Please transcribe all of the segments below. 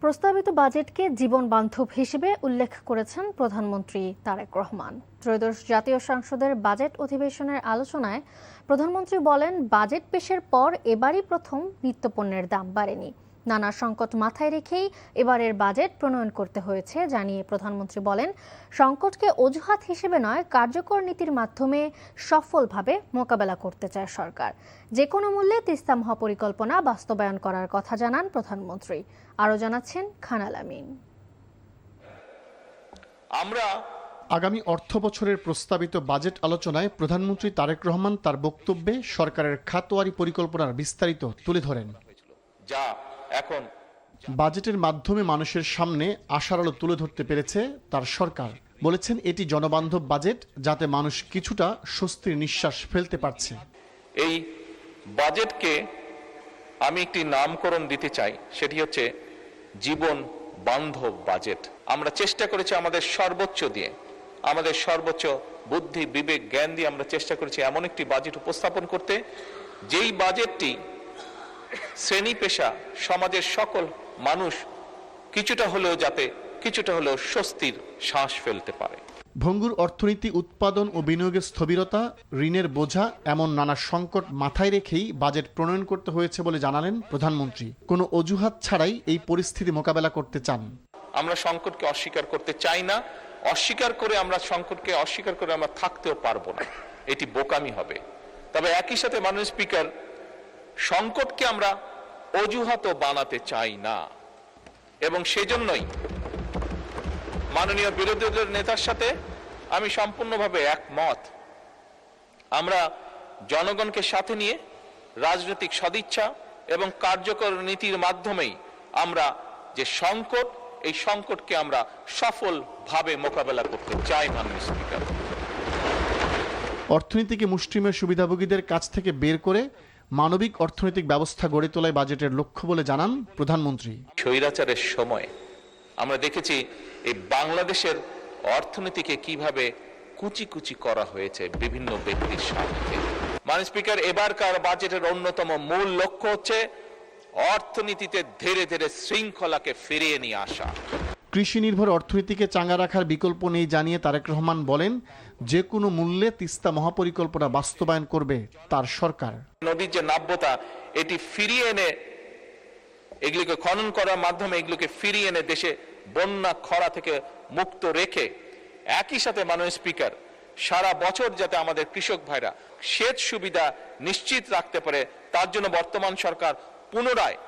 প্রস্তাবিত বাজেটকে জীবন বান্ধব হিসেবে উল্লেখ করেছেন প্রধানমন্ত্রী তারেক রহমান। ত্রয়োদশ জাতীয় সংসদের বাজেট অধিবেশনের আলোচনায় প্রধানমন্ত্রী বলেন, বাজেট পেশের পর এবারই প্রথম নিত্যপণ্যের দাম বাড়েনি। নানা সংকট মাথায় রেখেই এবারের বাজেট প্রণয়ন করতে হয়েছে জানিয়ে প্রধানমন্ত্রী বলেন, সংকটকে অজুহাত হিসেবে নয়, কার্যকর নীতির মাধ্যমে সফলভাবে মোকাবেলা করতে চায় সরকার। যে কোনো মূল্যে তিস্তা মহাপরিকল্পনা বাস্তবায়ন করার কথা জানান প্রধানমন্ত্রী। আরও জানাচ্ছেন খান আল আমিন। আগামী অর্থ বছরের প্রস্তাবিত বাজেট আলোচনায় প্রধানমন্ত্রী তারেক রহমান তার বক্তব্যে সরকারের খাতওয়ারি পরিকল্পনার বিস্তারিত তুলে ধরেন। বাজেটের মাধ্যমে মানুষের সামনে আশার আলো তুলে ধরতে পেরেছে তার সরকার। বলেছেন, এটি জনবান্ধব বাজেট, যাতে মানুষ কিছুটা স্বস্তির নিঃশ্বাস ফেলতে পারছে। এই বাজেটকে আমি একটি নামকরণ দিতে চাই, সেটি হচ্ছে জীবন বান্ধব বাজেট। আমরা চেষ্টা করেছি আমাদের সর্বোচ্চ দিয়ে, আমাদের সর্বোচ্চ বুদ্ধি, বিবেক, জ্ঞান দিয়ে আমরা চেষ্টা করেছি এমন একটি বাজেট উপস্থাপন করতে, যেই বাজেটটি শ্রেণী পেশা সমাজের সকল মানুষ কিছুটা হলেও স্বস্তির শ্বাস ফেলতে পারে। ভঙ্গুর অর্থনীতি, উৎপাদন ও বিনিয়োগের স্থবিরতা, ঋণের বোঝা, এমন নানা সংকট মাথায় রেখেই বাজেট প্রণয়ন করতে হয়েছে বলে জানালেন প্রধানমন্ত্রী। কোনো অজুহাত ছাড়াই এই পরিস্থিতি মোকাবেলা করতে চান। আমরা সংকটকে অস্বীকার করতে চাই না। সংকটকে অস্বীকার করে আমরা থাকতেও পারবো না, এটি বোকামি হবে। তবে একই সাথে মাননীয় স্পিকার, সংকটকে আমরা অজুহাতও বানাতে চাই না, এবং সেজন্যই মাননীয় বিরোধী দলের নেতার সাথে আমি সম্পূর্ণভাবে একমত। আমরা জনগণকে সাথে নিয়ে রাজনৈতিক সদিচ্ছা এবং কার্যকর নীতির মাধ্যমেই আমরা যে এই সংকটকে আমরা সফলভাবে মোকাবেলা করতে চাই। মাননীয় স্পিকার, অর্থনীতিকে মুষ্টিমেয় সুবিধাভোগীদের কাছ থেকে বের করে মানবিক অর্থনৈতিক ব্যবস্থা গড়ে তোলাই বাজেটের লক্ষ্য বলে জানান প্রধানমন্ত্রী। স্বৈরাচারের সময় আমরা দেখেছি এই বাংলাদেশের অর্থনীতিকে কিভাবে কুচি কুচি করা হয়েছে বিভিন্ন ব্যক্তির স্বার্থে। মাননীয় স্পিকার, এবারকার বাজেটের অন্যতম মূল লক্ষ্য হচ্ছে অর্থনীতিতে ধীরে ধীরে শৃঙ্খলাকে ফিরিয়ে নিয়ে আসা। কৃষি নির্ভর অর্থনীতিকে চাঙ্গা রাখার বিকল্প নেই জানিয়ে তারেক রহমান বলেন, যে কোনো মূল্যে তিস্তা মহাপরিকল্পনা বাস্তবায়ন করবে তার সরকার। নদীর যে নাব্যতা, এটি ফিরিয়ে এনে, এগুলিকে খনন করার মাধ্যমে এগুলোকে ফিরিয়ে এনে দেশে বন্যা খরা থেকে মুক্ত রেখে, একই সাথে মাননীয় স্পিকার, সারা বছর যাতে আমাদের কৃষক ভাইরা সেচ সুবিধা নিশ্চিত রাখতে পারে, তার জন্য বর্তমান সরকার পুনরায়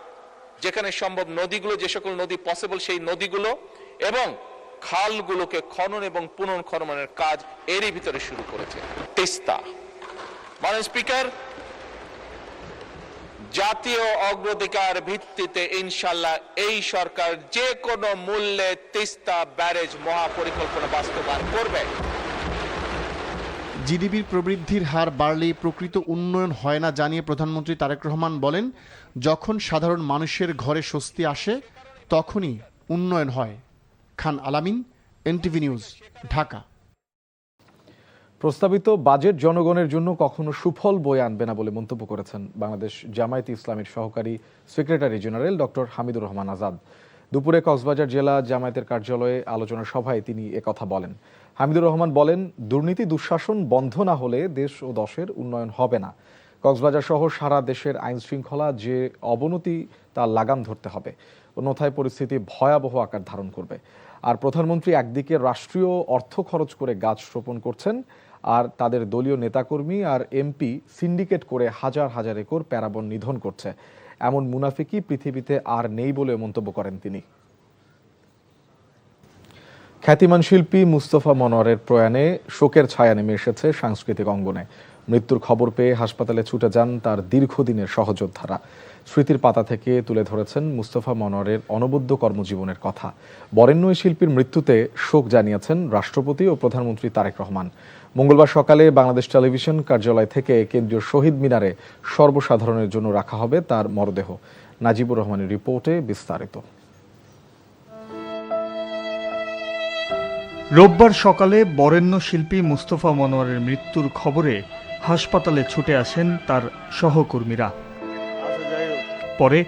যেখানে সম্ভব নদীগুলো, যে সকল নদী পসিবল, সেই নদীগুলো এবং খালগুলোকে খনন এবং পুনর্খননের কাজ এরই ভিতরে শুরু করেছে। তিস্তা, মাননীয় স্পিকার, জাতীয় অগ্রাধিকার ভিত্তিতে ইনশাআল্লাহ এই সরকার যে কোনো মূল্যে তিস্তা ব্যারেজ মহাপরিকল্পনা বাস্তবায়ন করবে। জিডিপির প্রবৃদ্ধির হার বাড়লেই প্রকৃত উন্নয়ন হয় না জানিয়ে প্রধানমন্ত্রী তারেক রহমান বলেন, যখন সাধারণ মানুষের ঘরে স্বস্তি আসে তখনই উন্নয়ন হয়। খান আল আমিন, এনটিভি নিউজ, ঢাকা। প্রস্তাবিত বাজেট জনগণের জন্য কখনো সুফল বয়ে আনবে না বলে মন্তব্য করেছেন বাংলাদেশ জামায়াতে ইসলামীর সহকারী secretary general doctor Hamidur Rahman Azad. দুপুরে কক্সবাজার জেলা জামায়াতের কার্যালয়ে আলোচনা সভায় তিনি একথা বলেন। হামিদুর রহমান বলেন, দুর্নীতি দুঃশাসন বন্ধ না হলে দেশ ও দশের উন্নয়ন হবে না। কক্সবাজার সহ সারা দেশের আইন শৃঙ্খলা যে অবনতি তা লাগাম ধরতে হবে, অন্যথায় পরিস্থিতি ভয়াবহ আকার ধারণ করবে। আর প্রধানমন্ত্রী একদিকে রাষ্ট্রীয় অর্থ খরচ করে গাছ রোপণ করছেন, আর তাদের দলীয় নেতাকর্মী আর এমপি সিন্ডিকেট করে হাজার হাজার একর প্যারাবন নিধন করছে। এমন মুনাফিকি পৃথিবীতে আর নেই বলে মন্তব্য করেন তিনি। খ্যাতিমান শিল্পী মুস্তফা মনোয়ারের প্রয়াণে শোকের ছায়া নেমে এসেছে সাংস্কৃতিক অঙ্গনে। মৃত্যুর খবর পেয়ে হাসপাতালে ছুটে যান তার দীর্ঘদিনের সহযোদ্ধারা। স্মৃতির পাতা থেকে তুলে ধরেছেন মুস্তফা মনোয়ারের অনবদ্য কর্মজীবনের কথা। বরেণ্য এই শিল্পীর মৃত্যুতে শোক জানিয়েছেন রাষ্ট্রপতি ও প্রধানমন্ত্রী তারেক রহমান। মঙ্গলবার সকালে বাংলাদেশ টেলিভিশন কার্যালয় থেকে কেন্দ্রীয় শহীদ মিনারে সর্বসাধারণের জন্য রাখা হবে তার মরদেহ। নাজিবুর রহমানের রিপোর্টে বিস্তারিত। রোববার সকালে বরেণ্য শিল্পী মুস্তফা মনোয়ারের মৃত্যুর খবরে হাসপাতালে ছুটে আসেন তার সহকর্মীরা। পরে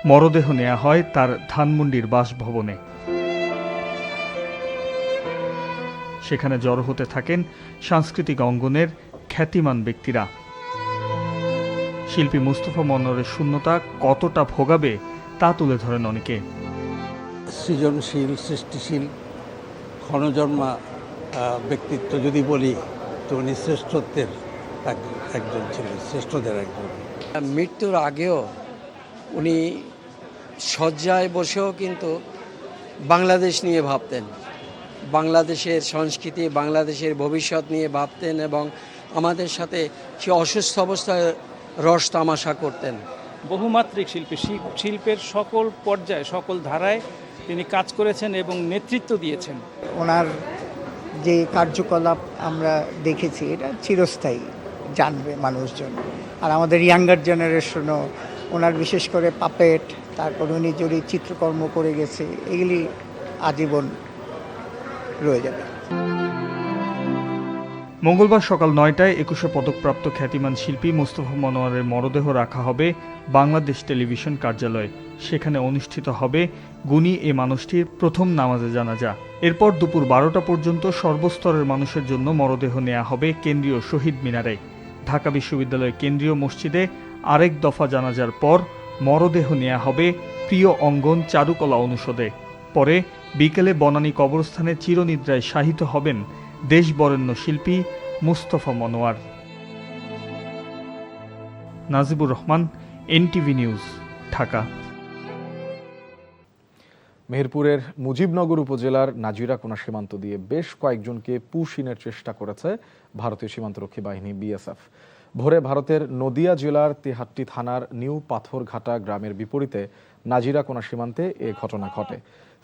মরদেহ নেওয়া হয় তার ধানমন্ডির বাসভবনে। সেখানে জড়ো হতে থাকেন সাংস্কৃতিক অঙ্গনের খ্যাতিমান ব্যক্তিরা। শিল্পী মুস্তফা মনোয়ারের শূন্যতা কতটা ভোগাবে তা তুলে ধরেন অনেকে। সৃজনশীল, সৃষ্টিশীল, ক্ষণজন্মা ব্যক্তিত্ব যদি বলি তো উনি শ্রেষ্ঠত্বের একজন ছিলেন, শ্রেষ্ঠদের একজন। মৃত্যুর আগেও উনি শয্যায় বসেও কিন্তু বাংলাদেশ নিয়ে ভাবতেন, বাংলাদেশের সংস্কৃতি, বাংলাদেশের ভবিষ্যৎ নিয়ে ভাবতেন এবং আমাদের সাথে সে অসুস্থ অবস্থায় রস তামাশা করতেন। বহুমাত্রিক শিল্পী, শিল্পের সকল পর্যায়ে, সকল ধারায় তিনি কাজ করেছেন এবং নেতৃত্ব দিয়েছেন। ওনার যে কার্যকলাপ আমরা দেখেছি এটা চিরস্থায়ী, জানবে মানুষজন। আর আমাদের ইয়াঙ্গার জেনারেশনও ওনার বিশেষ করে পাপেট, তারপর উনি যদি চিত্রকর্ম করে গেছে, এগুলি আজীবন রয়ে যাবে। মঙ্গলবার সকাল ৯টায় ২১শে পদকপ্রাপ্ত খ্যাতিমান শিল্পী মুস্তফা মনোয়ারের মরদেহ রাখা হবে বাংলাদেশ টেলিভিশন কার্যালয়ে। সেখানে অনুষ্ঠিত হবে গুণী এ মানুষটির প্রথম নামাজে জানাজা। এরপর দুপুর ১২টা পর্যন্ত সর্বস্তরের মানুষের জন্য মরদেহ নেওয়া হবে কেন্দ্রীয় শহীদ মিনারে। ঢাকা বিশ্ববিদ্যালয়ের কেন্দ্রীয় মসজিদে আরেক দফা জানাজার পর মরদেহ নেওয়া হবে প্রিয় অঙ্গন চারুকলা অনুষদে। পরে বিকেলে বনানী কবরস্থানে চিরনিদ্রায় শায়িত হবেন দেশবরেণ্য শিল্পী মুস্তফা মনোয়ার। Najibur Rahman, NTV news, Dhaka. মেহেরপুরের মুজিবনগর উপজেলার নাজিরাকোনা সীমান্ত দিয়ে বেশ কয়েকজনকে পুশিনের চেষ্টা করেছে ভারতীয় সীমান্তরক্ষী বাহিনী বিএসএফ। ভোরে ভারতের নদিয়া জেলার তেহাট্টি থানার নিউ পাথরঘাটা গ্রামের বিপরীতে নাজিরাকোনা সীমান্তে এ ঘটনা ঘটে।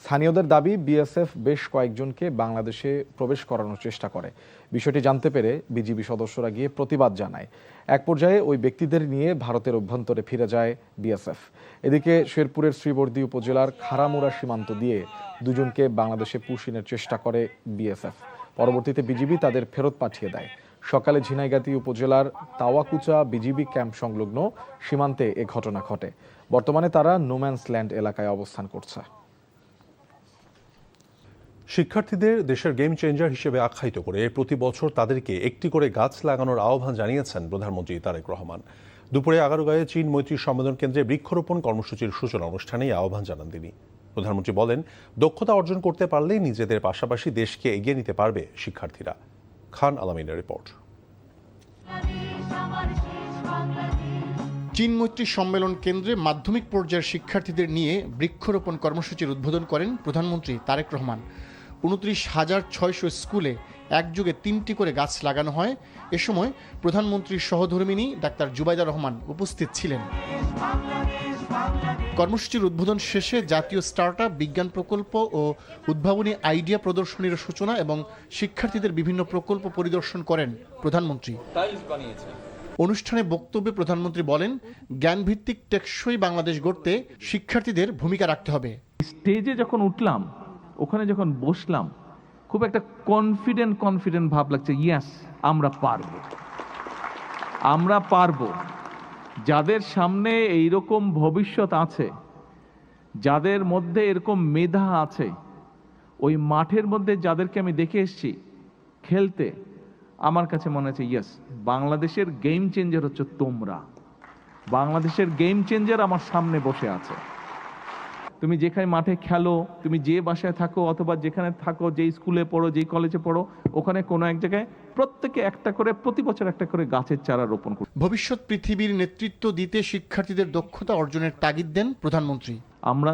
স্থানীয়দের দাবি, বিএসএফ বেশ কয়েকজনকে বাংলাদেশে প্রবেশ করানোর চেষ্টা করে। বিষয়টি জানতে পেরে বিজিবি সদস্যরা গিয়ে প্রতিবাদ জানায়। এক পর্যায়ে ওই ব্যক্তিদের নিয়ে ভারতের অভ্যন্তরে ফিরে যায় বিএসএফ। এদিকে শেরপুরের শ্রীবর্দী উপজেলার খারামুড়া সীমান্ত দিয়ে দুজনকে বাংলাদেশে পুশিনের চেষ্টা করে বিএসএফ। পরবর্তীতে বিজিবি তাদের ফেরত পাঠিয়ে দেয়। সকালে ঝিনাইগাতী উপজেলার তাওয়াকুচা বিজিবি ক্যাম্প সংলগ্ন সীমান্তে এ ঘটনা ঘটে। বর্তমানে তারা নোম্যান্স ল্যান্ড এলাকায় অবস্থান করছে। শিক্ষার্থীদের দেশের গেম চেঞ্জার হিসেবে আখ্যায়িত করে প্রতি বছর তাদেরকে একটি করে গাছ লাগানোর আহ্বান জানিয়েছেন প্রধানমন্ত্রী তারেক রহমান। দুপুরে আগারগাঁয়ে চীন মৈত্রী সম্মেলন কেন্দ্রে বৃক্ষরোপণ কর্মসূচির সূচনা অনুষ্ঠানে এই আহ্বান জানান তিনি। প্রধানমন্ত্রী বলেন, দক্ষতা অর্জন করতে পারলেই নিজেদের পাশাপাশি দেশকে এগিয়ে নিতে পারবে শিক্ষার্থীরা। খান আলামিনের রিপোর্ট। চীন মৈত্রী সম্মেলন কেন্দ্রে মাধ্যমিক পর্যায়ের শিক্ষার্থীদের নিয়ে বৃক্ষরোপণ কর্মসূচির উদ্বোধন করেন প্রধানমন্ত্রী তারেক রহমান। ২৯,৬০০ স্কুলে একযোগে ৩টি করে গাছ লাগানো হয়। এ সময় প্রধানমন্ত্রীর সহধর্মিণী ডাক্তার জুবাইদা রহমান উপস্থিত ছিলেন। কর্মসূচির উদ্বোধন শেষে জাতীয় স্টার্টআপ বিজ্ঞান প্রকল্প ও উদ্ভাবনী আইডিয়া প্রদর্শনীর সূচনা এবং শিক্ষার্থীদের বিভিন্ন প্রকল্প পরিদর্শন করেন প্রধানমন্ত্রী। অনুষ্ঠানে বক্তব্যে প্রধানমন্ত্রী বলেন, জ্ঞানভিত্তিক টেকসই বাংলাদেশ গড়তে শিক্ষার্থীদের ভূমিকা রাখতে হবে। স্টেজে যখন উঠলাম, ওখানে যখন বসলাম, খুব একটা কনফিডেন্ট ভাব লাগছে। ইয়েস, আমরা পারবো। যাদের সামনে এইরকম ভবিষ্যৎ আছে, যাদের মধ্যে এরকম মেধা আছে, ওই মাঠের মধ্যে যাদেরকে আমি দেখে এসেছি খেলতে, আমার কাছে মনে হচ্ছে ইয়েস, বাংলাদেশের গেম চেঞ্জার হচ্ছে তোমরা। বাংলাদেশের গেম চেঞ্জার আমার সামনে বসে আছে। তুমি যেখানে মাঠে খেলো, তুমি যে বাসায় থাকো, অথবা যেখানে থাকো, যে স্কুলে পড়ো, যে কলেজে পড়ো, ওখানে কোনো এক জায়গায় প্রত্যেকে একটা করে, প্রতি বছর একটা করে গাছের চারা রোপণ করো। ভবিষ্যৎ পৃথিবীর নেতৃত্ব দিতে শিক্ষার্থীদের দক্ষতা অর্জনের তাগিদ দেন প্রধানমন্ত্রী। আমরা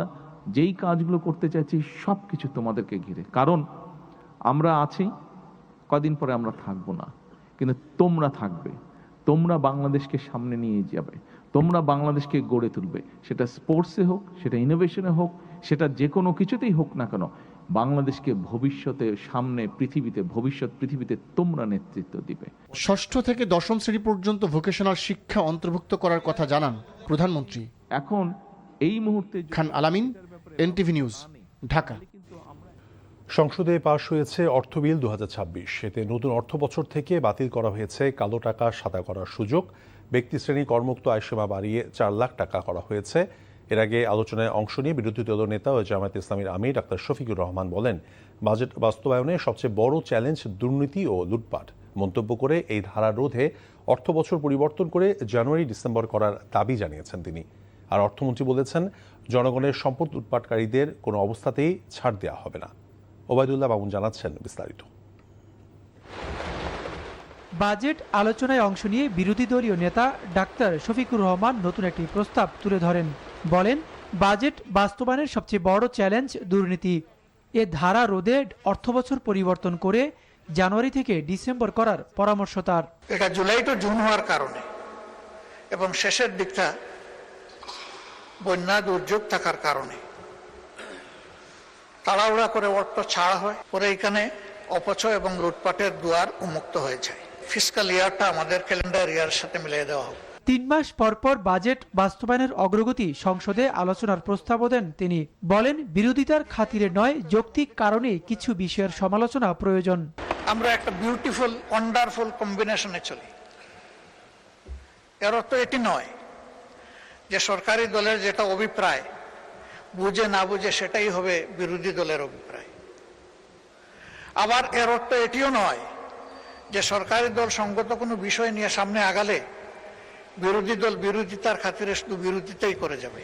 যেই কাজগুলো করতে চাইছি সবকিছু তোমাদেরকে ঘিরে, কারণ আমরা আছি, কদিন পরে আমরা থাকবো না, কিন্তু তোমরা থাকবে। তোমরা বাংলাদেশকে সামনে নিয়ে যাবে, তোমরা বাংলাদেশকে গড়ে তুলবে। সেটা স্পোর্টসে হোক, সেটা ইনোভেশনে হোক, সেটা যে কোনো কিছুতেই হোক না কেন, বাংলাদেশকে ভবিষ্যতে সামনে পৃথিবীতে তোমরা নেতৃত্ব দিবে। ৬ষ্ঠ থেকে ১০ম শ্রেণী পর্যন্ত ভোকেশনাল শিক্ষা অন্তর্ভুক্ত করার কথা জানান প্রধানমন্ত্রী। এখন এই মুহূর্তে খান আলামিন, এনটিভি নিউজ, ঢাকা। সংসদে পাশ হয়েছে অর্থ বিল ২০২৬। এতে নতুন অর্থ বছর থেকে বাতিল করা হয়েছে কালো টাকা সাদা করার সুযোগ। ব্যক্তি শ্রেণী করমুক্ত আয়সীমা বাড়িয়ে ৪ লাখ টাকা করা হয়েছে। এর আগে আলোচনায় অংশ নিয়ে বিরোধী দলনেতা ও জামায়াতে ইসলামীর আমির ডাক্তার শফিকুর রহমান বলেন, বাজেট বাস্তবায়নে সবচেয়ে বড় চ্যালেঞ্জ দুর্নীতি ও লুটপাট। মন্তব্য করে এই ধারা রোধে অর্থবছর পরিবর্তন করে জানুয়ারি-ডিসেম্বর করার দাবি জানিয়েছেন তিনি। আর অর্থমন্ত্রী বলেছেন, জনগণের সম্পদ লুটপাটকারীদের কোনো অবস্থাতেই ছাড় দেওয়া হবে না। ওবায়দুল্লাহ মামুন জানাচ্ছেন বিস্তারিত। বাজেট আলোচনায় অংশ নিয়ে বিরোধী দলীয় নেতা ডাক্তার শফিকুর রহমান নতুন একটি প্রস্তাব তুলে ধরেন। বলেন, বাজেট বাস্তবায়নের সবচেয়ে বড় চ্যালেঞ্জ দুর্নীতি। এ ধারা রোধে অর্থবছর পরিবর্তন করে জানুয়ারি থেকে ডিসেম্বর করার পরামর্শ তার। এটা জুলাই টু জুন হওয়ার কারণে এবং শেষের দিকটা বন্যা দুর্যোগ থাকার কারণে তাড়াহুড়া করে অর্থ ছাড়া হয়, পরে এখানে অপচয় এবং লুটপাটের দুয়ার উন্মুক্ত হয়ে যায়। ফিসকাল ইয়ারটা আমাদের ক্যালেন্ডার ইয়ারের সাথে মিলিয়ে দেওয়া হবে। 3 মাস পর পর বাজেট বাস্তবায়নের অগ্রগতি সংসদে আলোচনার প্রস্তাবও দেন তিনি। বলেন, বিরোধিতার খাতিরে নয়, যৌক্তিক কারণে কিছু বিষয়ের সমালোচনা প্রয়োজন। আমরা একটা বিউটিফুল ওয়ান্ডারফুল কম্বিনেশনে চলি। এর অর্থ এটি নয় যে সরকারি দলের যেটা অভিপ্রায় বুঝে না বুঝে সেটাই হবে বিরোধী দলের অভিপ্রায়। আবার এর অর্থ এটিও নয় যে সরকারি দল সঙ্গত কোনো বিষয় নিয়ে সামনে আগালে বিরোধী দল বিরোধিতার খাতিরে শুধু বিরোধিতাই করে যাবে।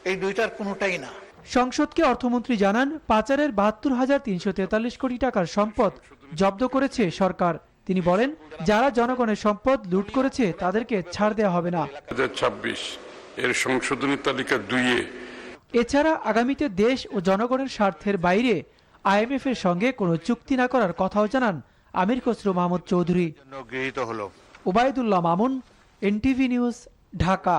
এই দুইটার কোনোটাই না। সংসদকে অর্থমন্ত্রী জানান, পাচারের ৭২,৩৪৩ কোটি টাকার সম্পদ জব্দ করেছে সরকার। তিনি বলেন, যারা জনগণের সম্পদ লুট করেছে তাদেরকে ছাড় দেওয়া হবে না। ২০২৬ এর সংশোধনী তালিকা ২-এ এছাড়া আগামীতে দেশ ও জনগণের স্বার্থের বাইরে IMF এর সঙ্গে কোনো চুক্তি না করার কথাও জানান আমির খসরু মাহমুদ চৌধুরী। Obaidullah Mamun, NTV news, Dhaka.